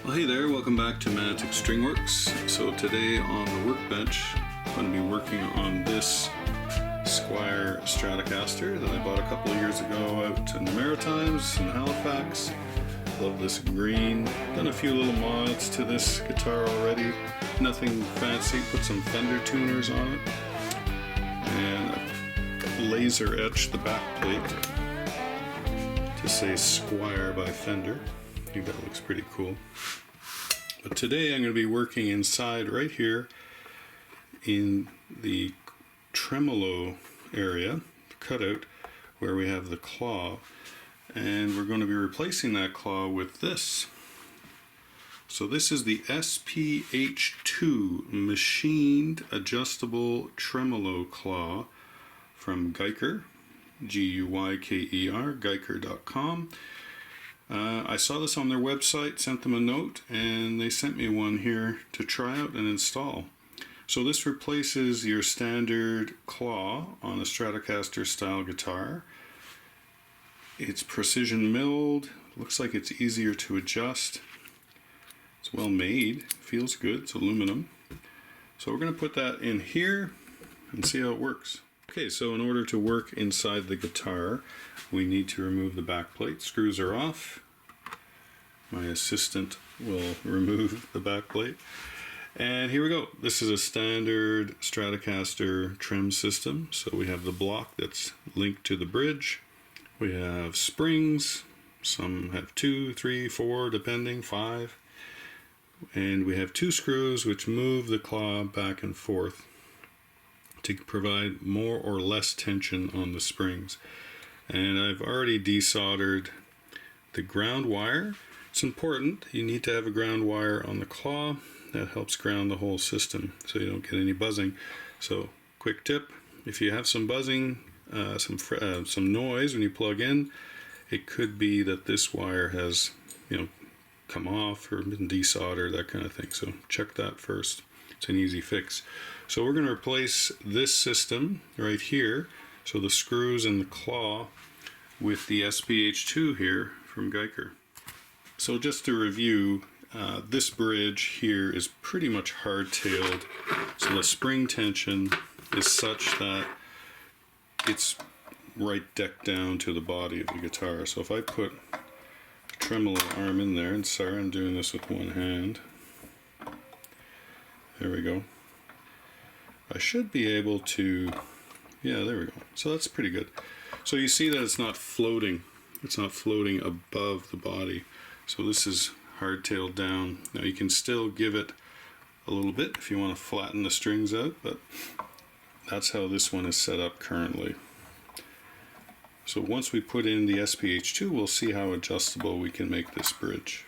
Well, hey there, welcome back to Manitic Stringworks. So today on the workbench, I'm going to be working on this Guyker Stratocaster that I bought a couple of years ago out in the Maritimes in Halifax. Love this green. Done a few little mods to this guitar already. Nothing fancy, put some Fender tuners on it. And I laser etched the back plate to say Guyker by Fender. I think that looks pretty cool. But today I'm going to be working inside right here in the Tremolo area, cutout, where we have the claw. And we're going to be replacing that claw with this. So this is the SPH2 machined adjustable tremolo claw from Guyker, Guyker, Guyker.com. I saw this on their website, sent them a note, and they sent me one here to try out and install. So this replaces your standard claw on a Stratocaster style guitar. It's precision milled, looks like it's easier to adjust. It's well made, feels good, it's aluminum. So we're going to put that in here and see how it works. Okay, so in order to work inside the guitar, we need to remove the back plate. Screws are off. My assistant will remove the back plate. And here we go. This is a standard Stratocaster trem system. So we have the block that's linked to the bridge. We have springs. Some have 2, 3, 4, depending, 5. And we have 2 screws which move the claw back and forth to provide more or less tension on the springs. And I've already desoldered the ground wire. It's important, you need to have a ground wire on the claw. That helps ground the whole system so you don't get any buzzing. So quick tip, if you have some buzzing, some noise when you plug in, it could be that this wire has come off or been desoldered, that kind of thing. So check that first. It's an easy fix. So we're going to replace this system right here, so the screws and the claw, with the SPH2 here from Guyker. So just to review, this bridge here is pretty much hard-tailed, so the spring tension is such that it's right decked down to the body of the guitar. So if I put a tremolo arm in there, and sorry, I'm doing this with one hand. There we go. I should be able to, yeah, there we go. So that's pretty good. So you see that it's not floating. It's not floating above the body. So this is hard-tailed down. Now you can still give it a little bit if you want to flatten the strings out, but that's how this one is set up currently. So once we put in the SPH2, we'll see how adjustable we can make this bridge.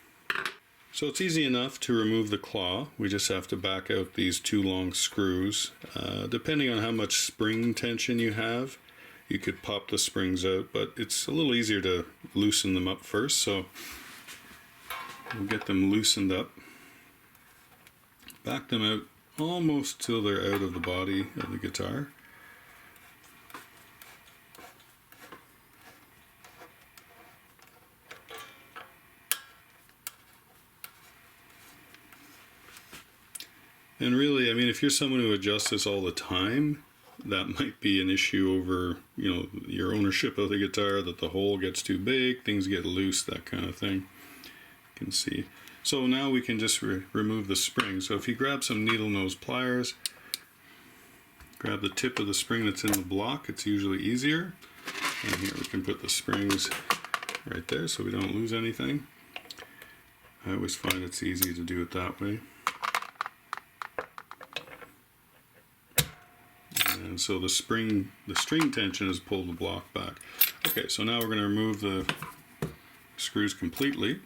So it's easy enough to remove the claw. We just have to back out these 2 long screws. Depending on how much spring tension you have, you could pop the springs out, but it's a little easier to loosen them up first. So we'll get them loosened up. Back them out almost till they're out of the body of the guitar. And really, I mean, if you're someone who adjusts this all the time, that might be an issue over, your ownership of the guitar, that the hole gets too big, things get loose, that kind of thing. You can see. So now we can just remove the spring. So if you grab some needle nose pliers, grab the tip of the spring that's in the block, it's usually easier. And here we can put the springs right there so we don't lose anything. I always find it's easy to do it that way. And so the string tension has pulled the block back. Okay, so now we're going to remove the screws completely.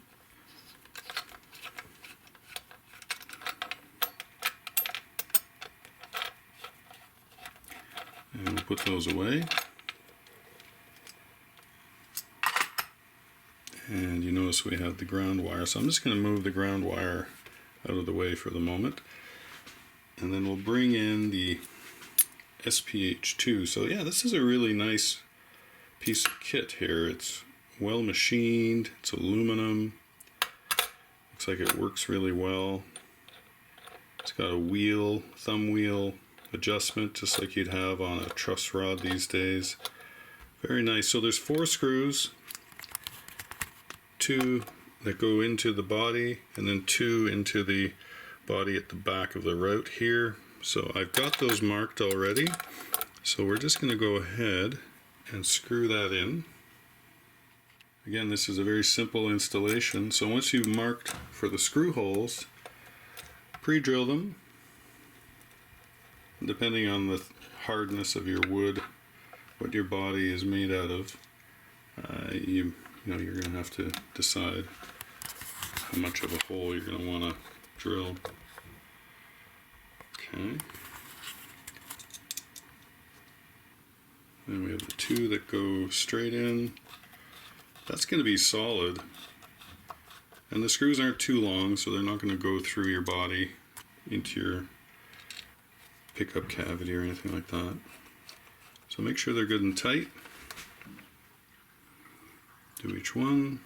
And we'll put those away. And you notice we have the ground wire, so I'm just going to move the ground wire out of the way for the moment. And then we'll bring in the SPH2. So yeah, this is a really nice piece of kit here. It's well machined, it's aluminum, Looks like it works really well. It's got a wheel, thumb wheel adjustment, just like you'd have on a truss rod these days. Very nice. So there's 4 screws, 2 that go into the body, and then 2 into the body at the back of the route here. So I've got those marked already. So we're just going to go ahead and screw that in. Again, this is a very simple installation. So once you've marked for the screw holes, pre-drill them. Depending on the hardness of your wood, what your body is made out of, you know, you're going to have to decide how much of a hole you're going to want to drill. Okay. Then we have the 2 that go straight in. That's going to be solid. And the screws aren't too long, so they're not going to go through your body into your pickup cavity or anything like that. So make sure they're good and tight. Do each one.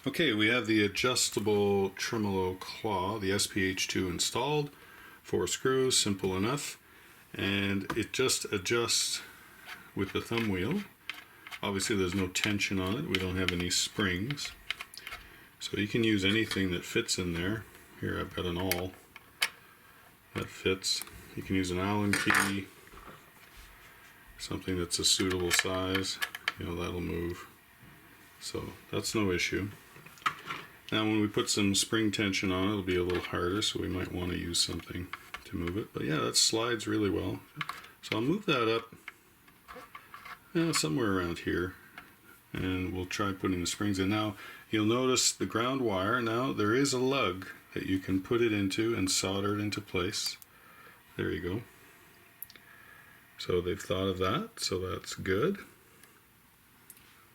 Okay, we have the adjustable tremolo claw, the SPH2 installed. 4 screws, simple enough. And it just adjusts with the thumb wheel. Obviously there's no tension on it. We don't have any springs. So you can use anything that fits in there. Here I've got an awl that fits. You can use an Allen key, something that's a suitable size. You know, that'll move. So that's no issue. Now when we put some spring tension on it, it'll be a little harder, so we might want to use something to move it. But yeah, that slides really well. So I'll move that up somewhere around here, and we'll try putting the springs in. Now you'll notice the ground wire. Now there is a lug that you can put it into and solder it into place. There you go. So they've thought of that, so that's good.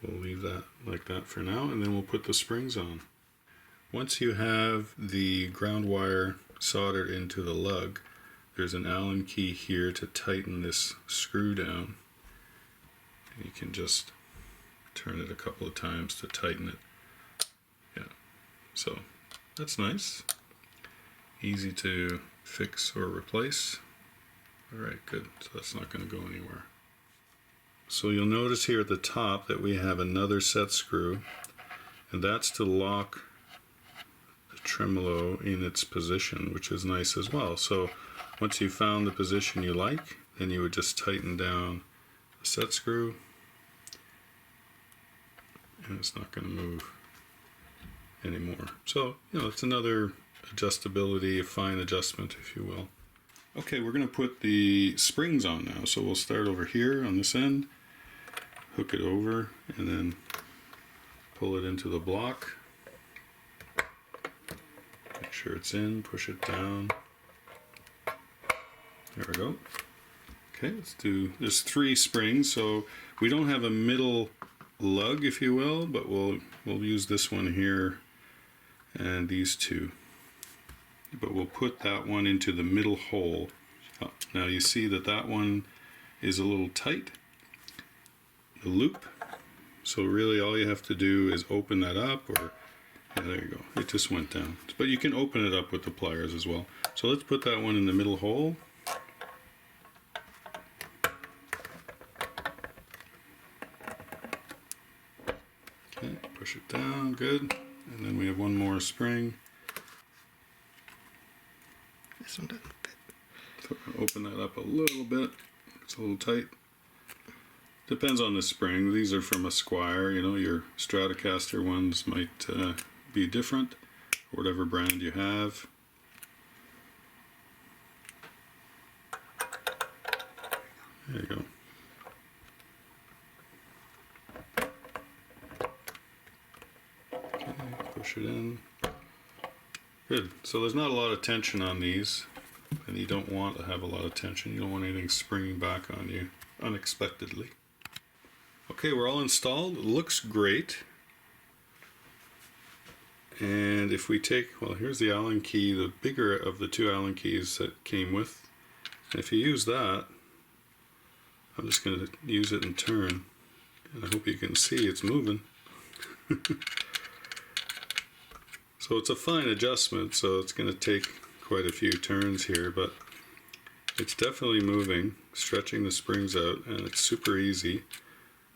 We'll leave that like that for now, and then we'll put the springs on. Once you have the ground wire soldered into the lug, there's an Allen key here to tighten this screw down. And you can just turn it a couple of times to tighten it. Yeah, so that's nice. Easy to fix or replace. Alright, good. So that's not going to go anywhere. So you'll notice here at the top that we have another set screw, and that's to lock the tremolo in its position, which is nice as well. So once you've found the position you like, then you would just tighten down the set screw, and it's not going to move anymore. So, you know, it's another adjustability, a fine adjustment, if you will. Okay, we're going to put the springs on now. So we'll start over here on this end, hook it over, and then pull it into the block. Make sure it's in, push it down. There we go. Okay, let's do, there's 3 springs, so we don't have a middle lug, if you will, but we'll use this one here and these 2. But we'll put that one into the middle hole. Now you see that that one is a little tight, the loop. So really all you have to do is open that up, or yeah, there you go, it just went down. But you can open it up with the pliers as well. So let's put that one in the middle hole. Okay, push it down, good. And then we have one more spring. This one doesn't fit. So open that up a little bit. It's a little tight. Depends on the spring. These are from a Squire. You know, your Stratocaster ones might be different, whatever brand you have. There you go. Okay, push it in. Good. So there's not a lot of tension on these, and you don't want to have a lot of tension. You don't want anything springing back on you unexpectedly. Okay, we're all installed. It looks great. And if we take, well, here's the Allen key, the bigger of the 2 Allen keys that came with. And if you use that, I'm just going to use it and turn. And I hope you can see it's moving. So it's a fine adjustment, so it's going to take quite a few turns here, but it's definitely moving, stretching the springs out, and it's super easy.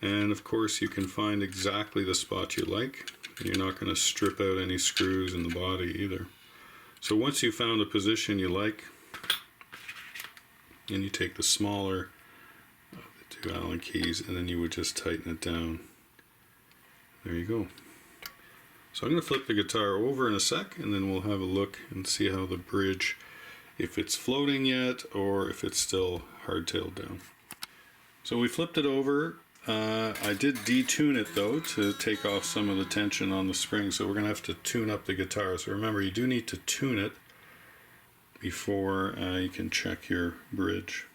And of course you can find exactly the spot you like. You're not going to strip out any screws in the body either. So once you've found a position you like, and you take the smaller of the two Allen keys, and then you would just tighten it down. There you go. So I'm going to flip the guitar over in a sec, and then we'll have a look and see how the bridge, if it's floating yet or if it's still hardtailed down. So we flipped it over. I did detune it though to take off some of the tension on the spring, so we're going to have to tune up the guitar. So remember, you do need to tune it before you can check your bridge.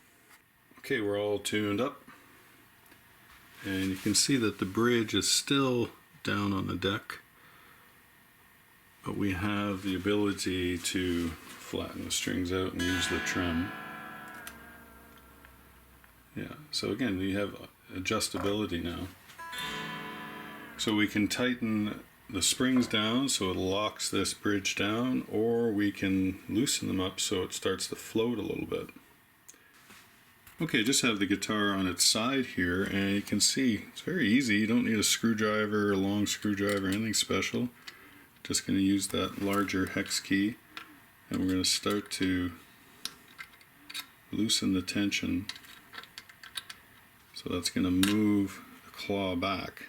Okay, we're all tuned up, and you can see that the bridge is still down on the deck, but we have the ability to flatten the strings out and use the trem. Yeah, so again, we have adjustability now. So we can tighten the springs down so it locks this bridge down, or we can loosen them up so it starts to float a little bit. Okay, just have the guitar on its side here, and you can see it's very easy. You don't need a screwdriver, a long screwdriver, anything special. Just going to use that larger hex key, and we're going to start to loosen the tension. So that's going to move the claw back,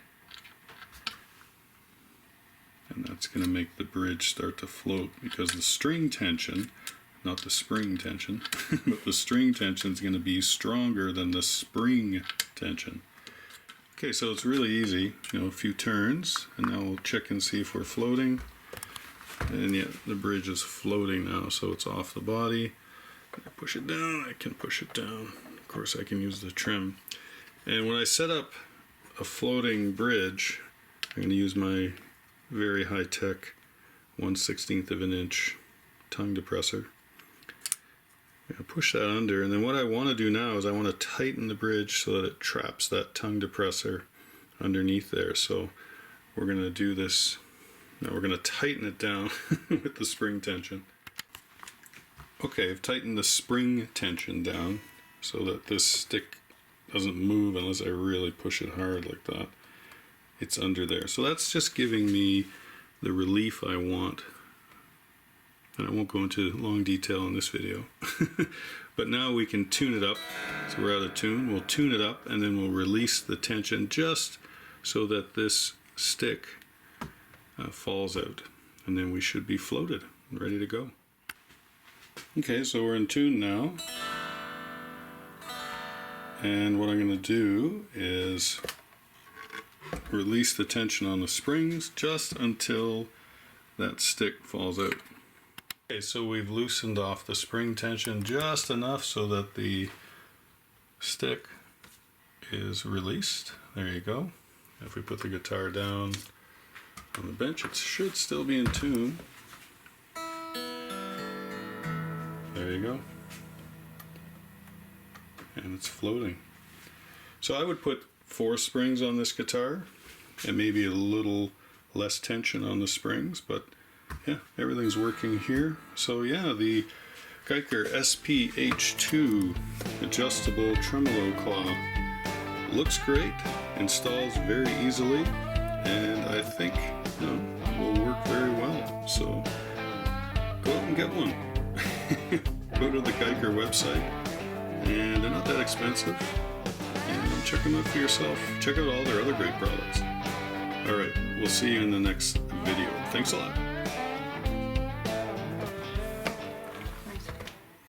and that's going to make the bridge start to float, because the string tension, not the spring tension, but the string tension is going to be stronger than the spring tension. Okay, so it's really easy, a few turns, and now we'll check and see if we're floating. And yeah, the bridge is floating now, so it's off the body. If I push it down, I can push it down. Of course, I can use the trim. And when I set up a floating bridge, I'm going to use my very high-tech 1/16 of an inch tongue depressor. I'm going to push that under, and then what I want to do now is I want to tighten the bridge so that it traps that tongue depressor underneath there. So we're going to do this. Now we're going to tighten it down with the spring tension. Okay, I've tightened the spring tension down so that this stick doesn't move unless I really push it hard like that. It's under there. So that's just giving me the relief I want. And I won't go into long detail in this video. But now we can tune it up. So we're out of tune. We'll tune it up, and then we'll release the tension just so that this stick falls out. And then we should be floated and ready to go. Okay, so we're in tune now. And what I'm going to do is release the tension on the springs just until that stick falls out. Okay, so we've loosened off the spring tension just enough so that the stick is released. There you go. If we put the guitar down on the bench, it should still be in tune. There you go. And it's floating. So I would put 4 springs on this guitar and maybe a little less tension on the springs, but yeah, everything's working here. So yeah, the Guyker SPH2 adjustable tremolo claw looks great, installs very easily, and I think will work very well. So go out and get one. Go to the Guyker website, and they're not that expensive, and check them out for yourself. Check out all their other great products. Alright, we'll see you in the next video. Thanks a lot.